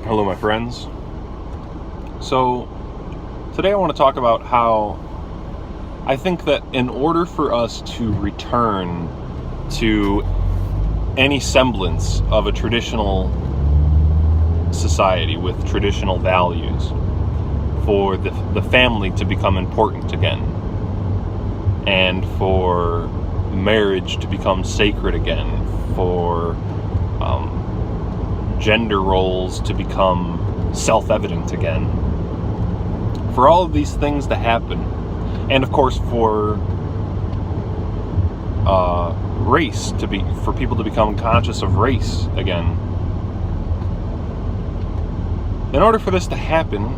Hello, my friends. So, today I want to talk about how I think that in order for us to return to any semblance of a traditional society with traditional values, for the family to become important again, and for marriage to become sacred again, for gender roles to become self-evident again, for all of these things to happen, and of course for for people to become conscious of race again. In order for this to happen,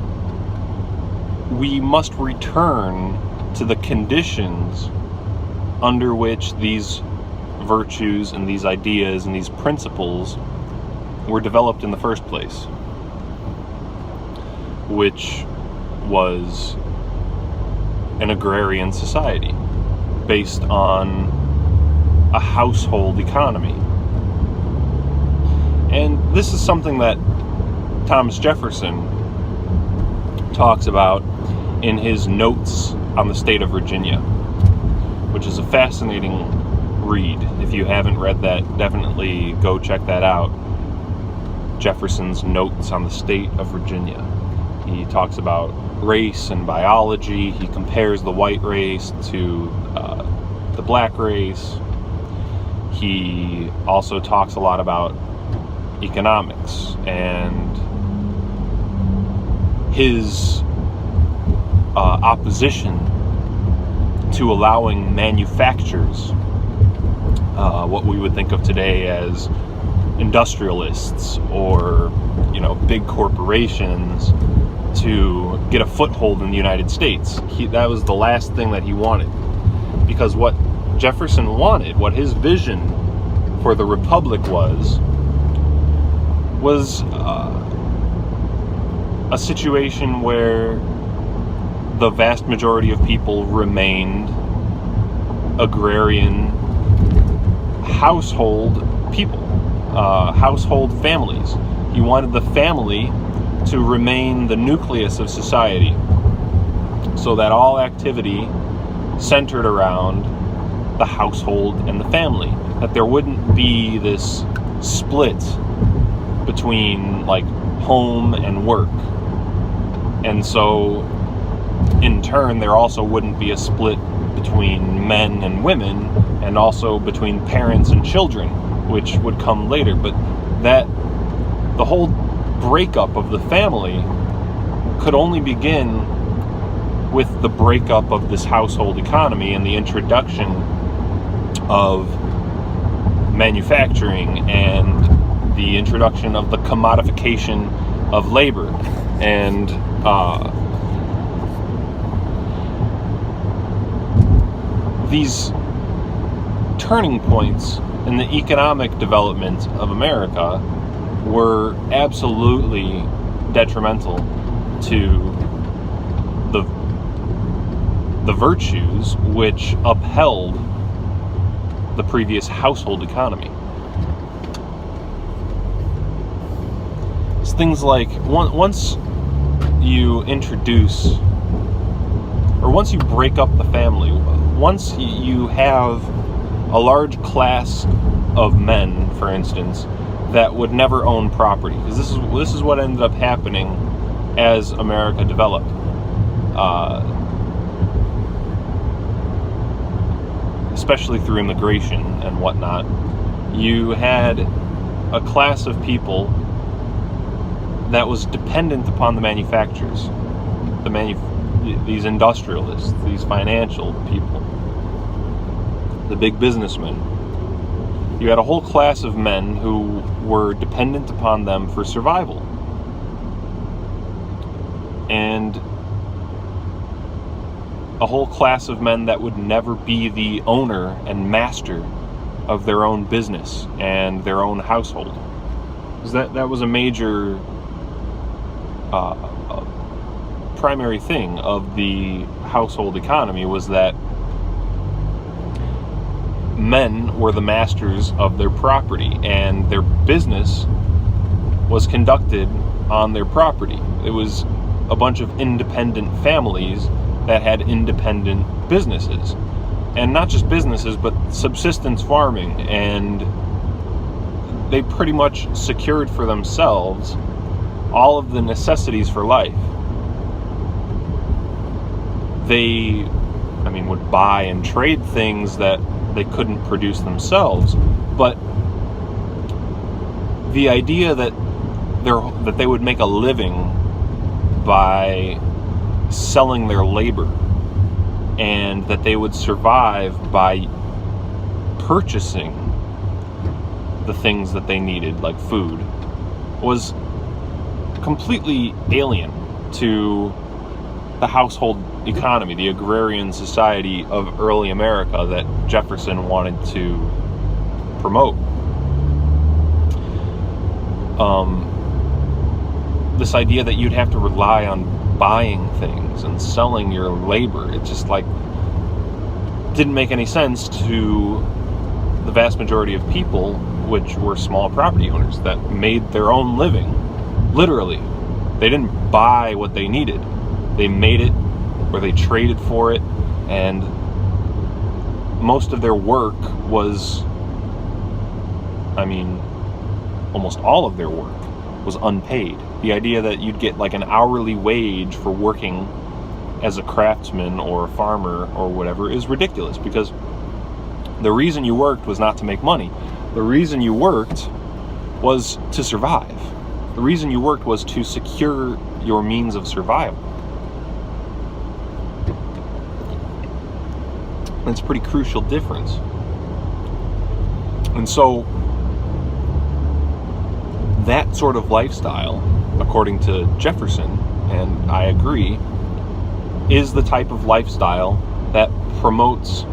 we must return to the conditions under which these virtues and these ideas and these principles were developed in the first place, which was an agrarian society based on a household economy. And this is something that Thomas Jefferson talks about in his Notes on the State of Virginia, which is a fascinating read. If you haven't read that, definitely go check that out. Jefferson's Notes on the State of Virginia. He talks about race and biology. He compares the white race to the black race. He also talks a lot about economics and his opposition to allowing manufacturers, what we would think of today as industrialists or, big corporations, to get a foothold in the United States. That was the last thing that he wanted, because what Jefferson wanted, what his vision for the Republic was a situation where the vast majority of people remained agrarian household people, household families. He wanted the family to remain the nucleus of society, so that all activity centered around the household and the family, that there wouldn't be this split between home and work. And so in turn there also wouldn't be a split between men and women, and also between parents and children, which would come later. But that the whole breakup of the family could only begin with the breakup of this household economy and the introduction of manufacturing and the introduction of the commodification of labor. And these turning points in the economic development of America were absolutely detrimental to the virtues which upheld the previous household economy. It's things like once you introduce, or once you break up the family, once you have a large class of men, for instance, that would never own property, because this is what ended up happening as America developed. Especially through immigration and whatnot, you had a class of people that was dependent upon the manufacturers, these industrialists, these financial people, the big businessmen. You had a whole class of men who were dependent upon them for survival. And a whole class of men that would never be the owner and master of their own business and their own household. Because that was a major primary thing of the household economy, was that men were the masters of their property, and their business was conducted on their property. It was a bunch of independent families that had independent businesses. And not just businesses, but subsistence farming. And they pretty much secured for themselves all of the necessities for life. They, would buy and trade things that they couldn't produce themselves. But the idea that they would make a living by selling their labor, and that they would survive by purchasing the things that they needed, like food, was completely alien to the household economy, the agrarian society of early America that Jefferson wanted to promote. This idea that you'd have to rely on buying things and selling your labor, it just didn't make any sense to the vast majority of people, which were small property owners that made their own living. Literally, they didn't buy what they needed. They made it, or they traded for it, and most of their work was, almost all of their work was unpaid. The idea that you'd get an hourly wage for working as a craftsman or a farmer or whatever is ridiculous, because the reason you worked was not to make money. The reason you worked was to survive. The reason you worked was to secure your means of survival. It's a pretty crucial difference. And so that sort of lifestyle, according to Jefferson, and I agree, is the type of lifestyle that promotes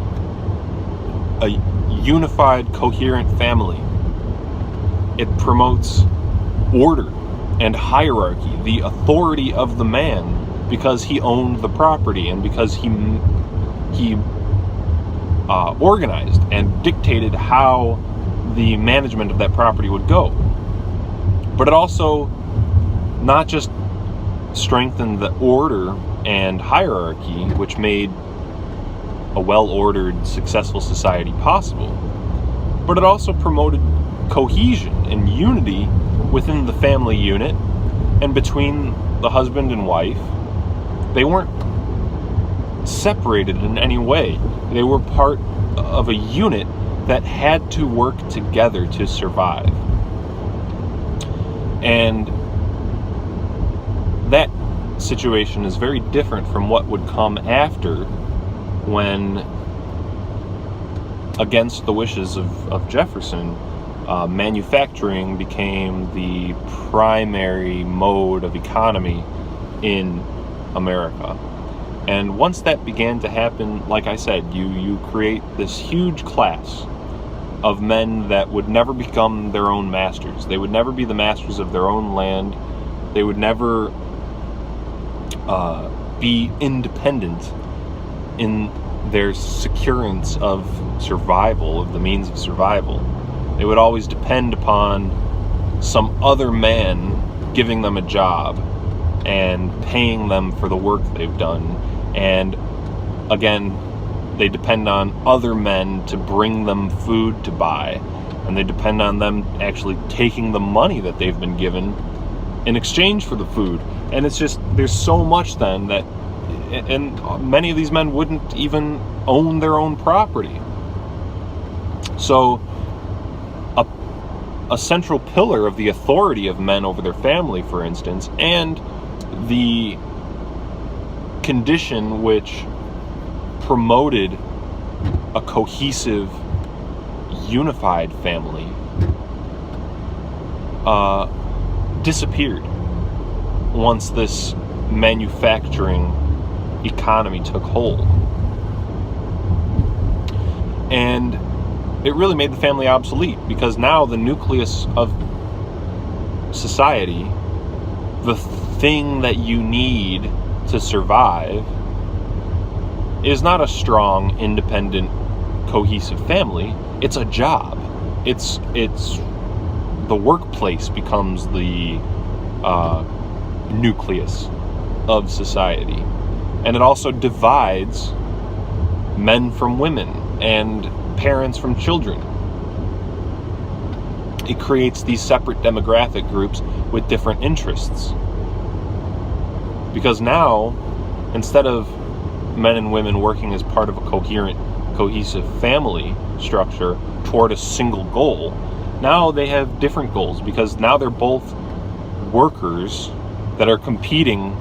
a unified, coherent family. It promotes order and hierarchy, the authority of the man, because he owned the property and because he organized and dictated how the management of that property would go. But it also not just strengthened the order and hierarchy, which made a well-ordered, successful society possible, but it also promoted cohesion and unity within the family unit and between the husband and wife. They weren't separated in any way. They were part of a unit that had to work together to survive. And that situation is very different from what would come after, when, against the wishes of Jefferson, manufacturing became the primary mode of economy in America. And once that began to happen, like I said, you create this huge class of men that would never become their own masters. They would never be the masters of their own land. They would never be independent in their securance of survival, of the means of survival. They would always depend upon some other man giving them a job and paying them for the work they've done. And again, they depend on other men to bring them food to buy, and they depend on them actually taking the money that they've been given in exchange for the food. And it's just, there's so much then that, and many of these men wouldn't even own their own property. So a central pillar of the authority of men over their family, for instance, and the condition which promoted a cohesive, unified family, disappeared once this manufacturing economy took hold. And it really made the family obsolete, because now the nucleus of society, the thing that you need to survive, is not a strong, independent, cohesive family. It's a job. It's the workplace becomes the nucleus of society. And it also divides men from women and parents from children. It creates these separate demographic groups with different interests. Because now, instead of men and women working as part of a cohesive family structure toward a single goal, now they have different goals, because now they're both workers that are competing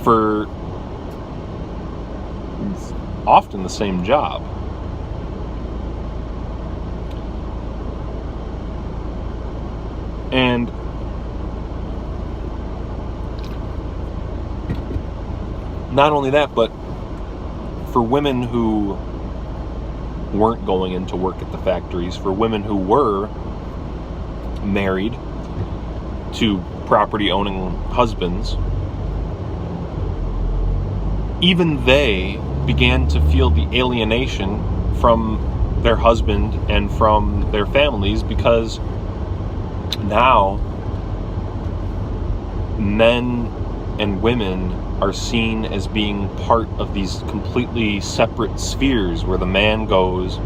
for often the same job. And not only that, but for women who weren't going into work at the factories, for women who were married to property-owning husbands, even they began to feel the alienation from their husband and from their families, because now men and women are seen as being part of these completely separate spheres, where the man goes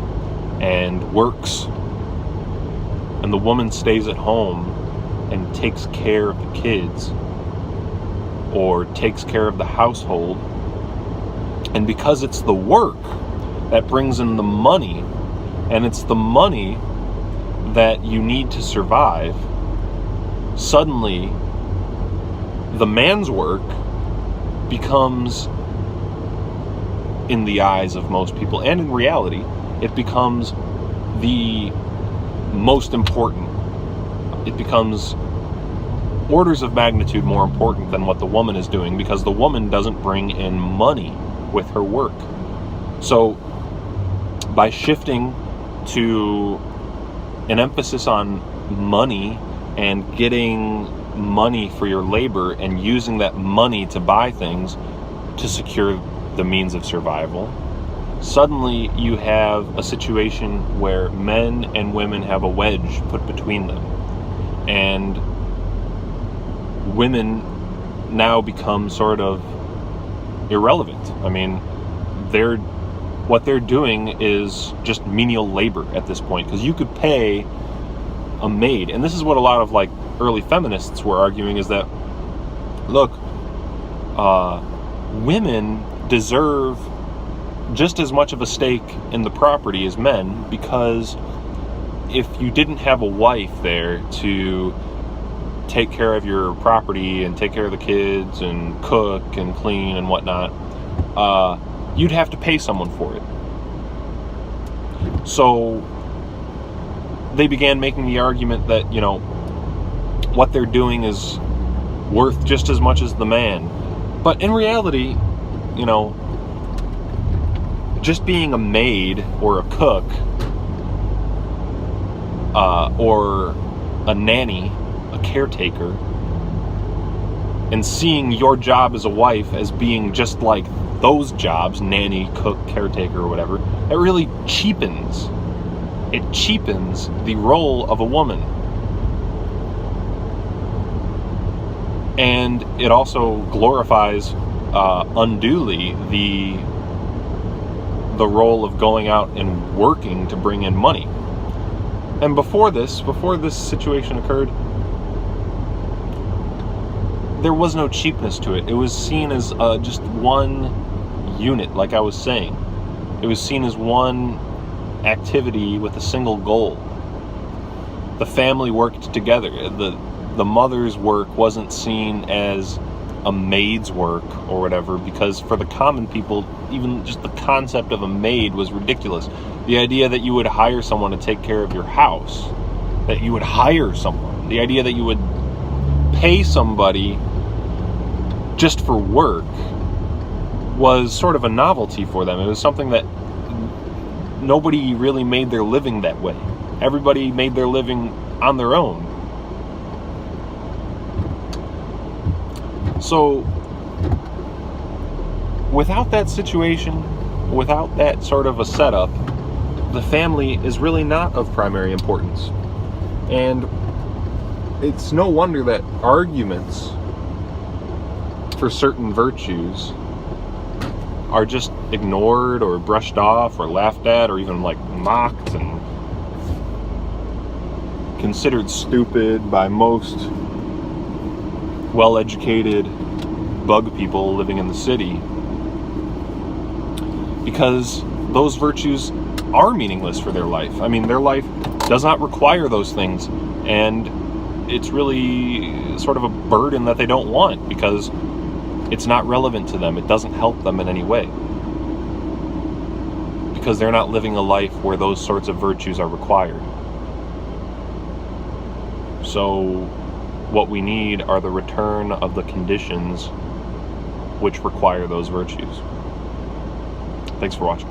and works and the woman stays at home and takes care of the kids or takes care of the household. And because it's the work that brings in the money, and it's the money that you need to survive, suddenly the man's work becomes, in the eyes of most people, and in reality, it becomes the most important. It becomes orders of magnitude more important than what the woman is doing, because the woman doesn't bring in money with her work. So by shifting to an emphasis on money and getting money for your labor and using that money to buy things to secure the means of survival, suddenly you have a situation where men and women have a wedge put between them, and women now become sort of irrelevant. I mean, what they're doing is just menial labor at this point, because you could pay a maid, and this is what a lot of like early feminists were arguing, is that, look, women deserve just as much of a stake in the property as men, because if you didn't have a wife there to take care of your property and take care of the kids and cook and clean and whatnot, you'd have to pay someone for it. So they began making the argument that, you know, what they're doing is worth just as much as the man. But in reality, you know, just being a maid or a cook or a nanny, a caretaker, and seeing your job as a wife as being just like those jobs, nanny, cook, caretaker, or whatever, it really cheapens the role of a woman. And it also glorifies unduly the role of going out and working to bring in money. And before this situation occurred, there was no cheapness to it. It was seen as just one unit, like I was saying. It was seen as one activity with a single goal. The family worked together. The mother's work wasn't seen as a maid's work or whatever, because for the common people, even just the concept of a maid was ridiculous. The idea that you would hire someone to take care of your house, that you would hire someone, the idea that you would pay somebody just for work, was sort of a novelty for them. It was something that nobody really made their living that way. Everybody made their living on their own. So without that situation, without that sort of a setup, the family is really not of primary importance. And it's no wonder that arguments for certain virtues are just ignored or brushed off or laughed at or even like mocked and considered stupid by most well-educated bug people living in the city, because those virtues are meaningless for their life. I mean, their life does not require those things, and it's really sort of a burden that they don't want because it's not relevant to them. It doesn't help them in any way because they're not living a life where those sorts of virtues are required. So what we need are the return of the conditions which require those virtues. Thanks for watching.